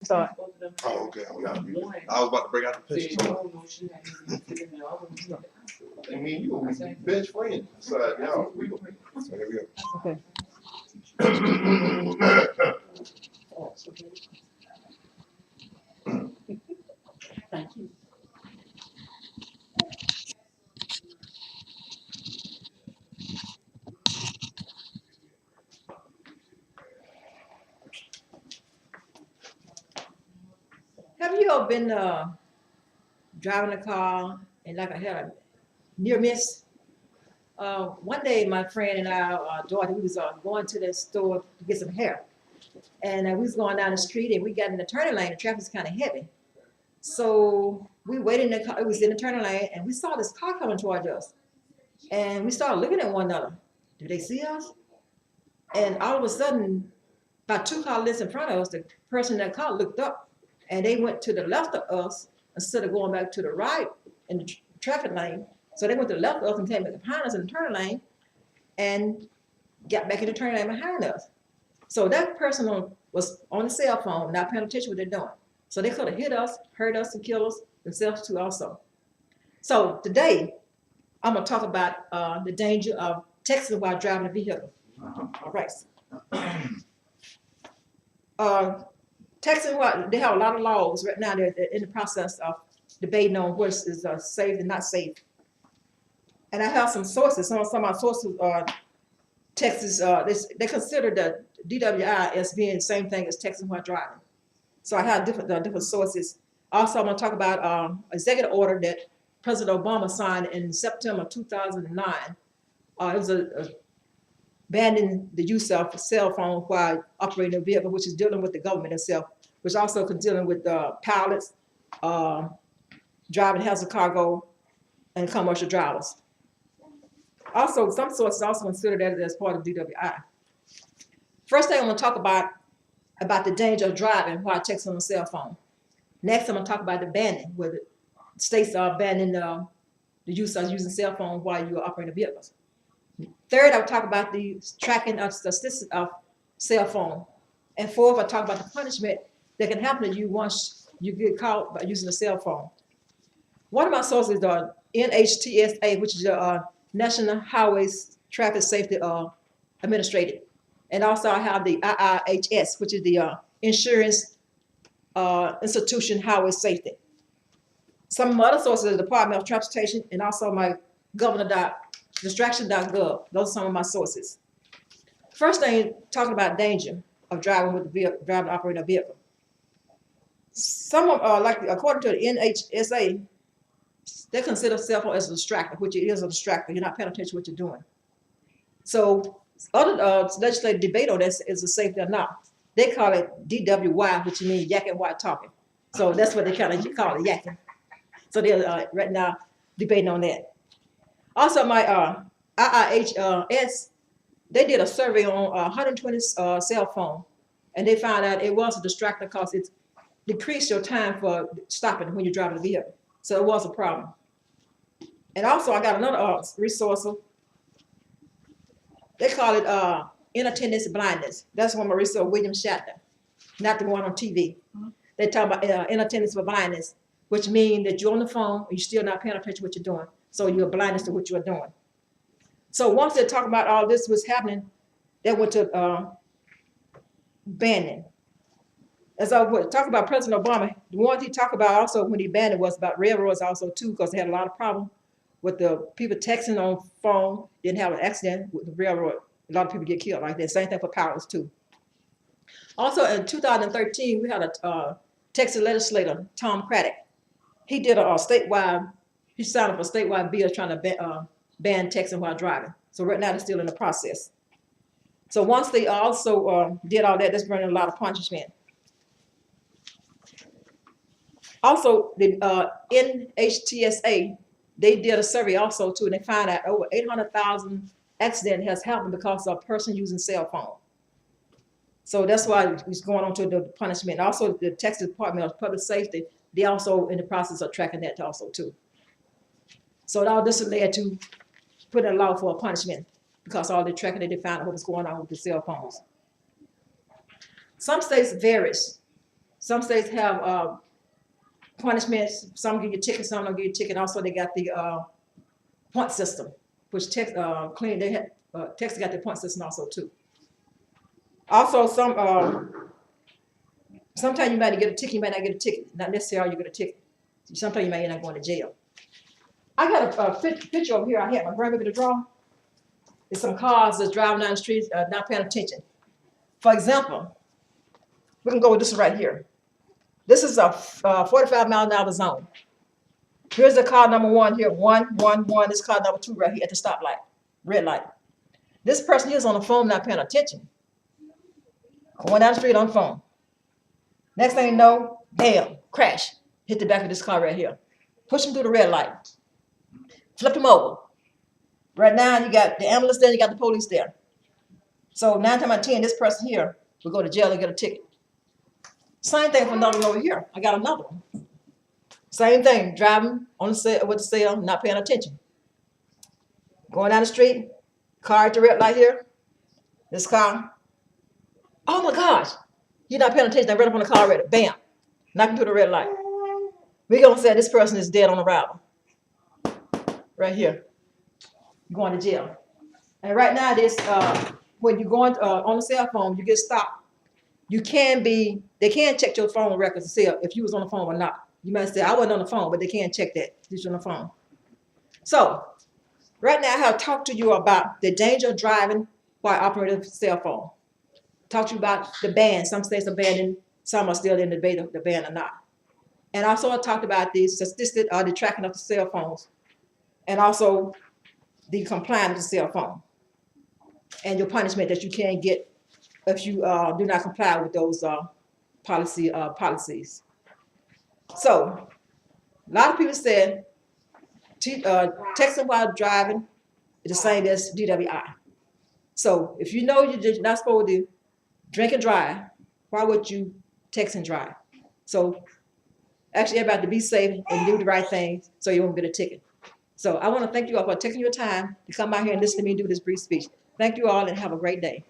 start. Oh, okay. I was about to bring out the picture. I mean, you were best friend. So, y'all, we go. So here we go. Okay. Thank you. Have you ever been driving a car and like I had a near miss? One day, my friend and our daughter, we was going to the store to get some hair, and we was going down the street, and we got in the turning lane. The traffic was kind of heavy, so we waited in the car. It was in the turning lane, and we saw this car coming towards us, and we started looking at one another. Did they see us? And all of a sudden, about 2 car lengths in front of us, the person in that car looked up, and they went to the left of us instead of going back to the right in the traffic lane. So they went to the left of us and came back behind us in the turn lane and got back in the turn lane behind us. So that person was on the cell phone, not paying attention to what they're doing. So they could have hit us, hurt us, and killed us themselves too also. So today, I'm gonna talk about the danger of texting while driving a vehicle. All right. Texting while, they have a lot of laws right now. They're in the process of debating on what is safe and not safe. And I have some sources. Some of my sources are Texas. They consider the DWI as being the same thing as texting while driving. So I have different sources. Also, I'm going to talk about executive order that President Obama signed in September 2009. It was a banning the use of cell phone while operating a vehicle, which is dealing with the government itself, which also dealing with pilots, driving hazard cargo, and commercial drivers. Also, some sources also consider that as part of DWI. First thing I'm going to talk about the danger of driving while texting on a cell phone. Next, I'm going to talk about the banning, where the states are banning the use of using cell phone while you are operating vehicles. Third, I'll talk about the tracking of statistics of cell phone. And fourth, I'll talk about the punishment that can happen to you once you get caught by using a cell phone. One of my sources is the NHTSA, which is the National Highways Traffic Safety Administrator. And also I have the IIHS, which is the Insurance Institution Highway Safety. Some of my other sources are the Department of Transportation and also my governor.distraction.gov. Those are some of my sources. First thing, talking about danger of driving with the vehicle, driving operating a vehicle. Some of like according to the NHSA, they consider cell phone as a distractor, which it is a distractor. You're not paying attention to what you're doing. So other legislative debate on this is a safety or not. They call it DWY, which means yakking while talking. So that's what they kind of call it, yakking. So they're right now debating on that. Also, my IIHS, they did a survey on 120 cell phone, and they found out it was a distractor because it decreased your time for stopping when you're driving the vehicle. So it was a problem. And also, I got another resource. They call it inattention blindness. That's one of my resource, William Shatner, not the one on TV. They talk about inattention blindness, which means that you're on the phone and you're still not paying attention to what you're doing. So you're blindness to what you're doing. So once they talk about all this was happening, they went to banning. As I would talk about President Obama, the one he talked about also when he banned it was about railroads also too, because they had a lot of problem with the people texting on phone, didn't have an accident with the railroad. A lot of people get killed like that. Same thing for pilots too. Also in 2013, we had a Texas legislator, Tom Craddock. He did a statewide, he signed up a statewide bill trying to ban texting while driving. So right now they're still in the process. So once they also did all that, that's bringing a lot of punishment. Also, the NHTSA, they did a survey also too, and they found out over 800,000 accident has happened because of a person using cell phone. So that's why it's going on to the punishment. Also, the Texas Department of Public Safety, they also in the process of tracking that also too. So all this led to putting a law for a punishment because all the tracking that they found out what was going on with the cell phones. Some states varies Some states have punishments. Some give you tickets, some don't give you ticket. Also, they got the point system, which Texas Texas got the point system also too. Also, sometimes you might get a ticket, you might not get a ticket. Not necessarily you get a ticket. Sometimes you might end up going to jail. I got a picture over here. I had my grandmother to draw. There's some cars that's driving down the street, not paying attention. For example, we can go with this one right here. This is a 45-mile-an-hour zone. Here's the car number 1 here, 111. This car number 2 right here at the stoplight, red light. This person here is on the phone, not paying attention. Going down the street on the phone. Next thing you know, bam, crash. Hit the back of this car right here. Push him through the red light. Flip him over. Right now, you got the ambulance there, you got the police there. So 9 times out of 10, this person here will go to jail and get a ticket. Same thing for another one over here. I got another one. Same thing, driving on the with the cell, not paying attention. Going down the street, car at the red light here. This car. Oh my gosh, you're not paying attention. I read up on the car already. Bam, knocking through the red light. We're gonna say this person is dead on arrival. Right here. You're going to jail. And right now, this when you're going on the cell phone, you get stopped. They can check your phone records to see if you was on the phone or not. You might say, I wasn't on the phone, but they can't check that if you're on the phone. So, right now I have talked to you about the danger of driving while operating a cell phone. Talked to you about the ban. Some states are banning, some are still in debate of the ban or not. And also I talked about the statistics or the tracking of the cell phones, and also the compliance with the cell phone, and your punishment that you can get if you do not comply with those policies. So, a lot of people said texting while driving is the same as DWI. So, if you know you're not supposed to drink and drive, why would you text and drive? So, actually, everybody to be safe and do the right thing so you won't get a ticket. So, I want to thank you all for taking your time to come out here and listen to me do this brief speech. Thank you all and have a great day.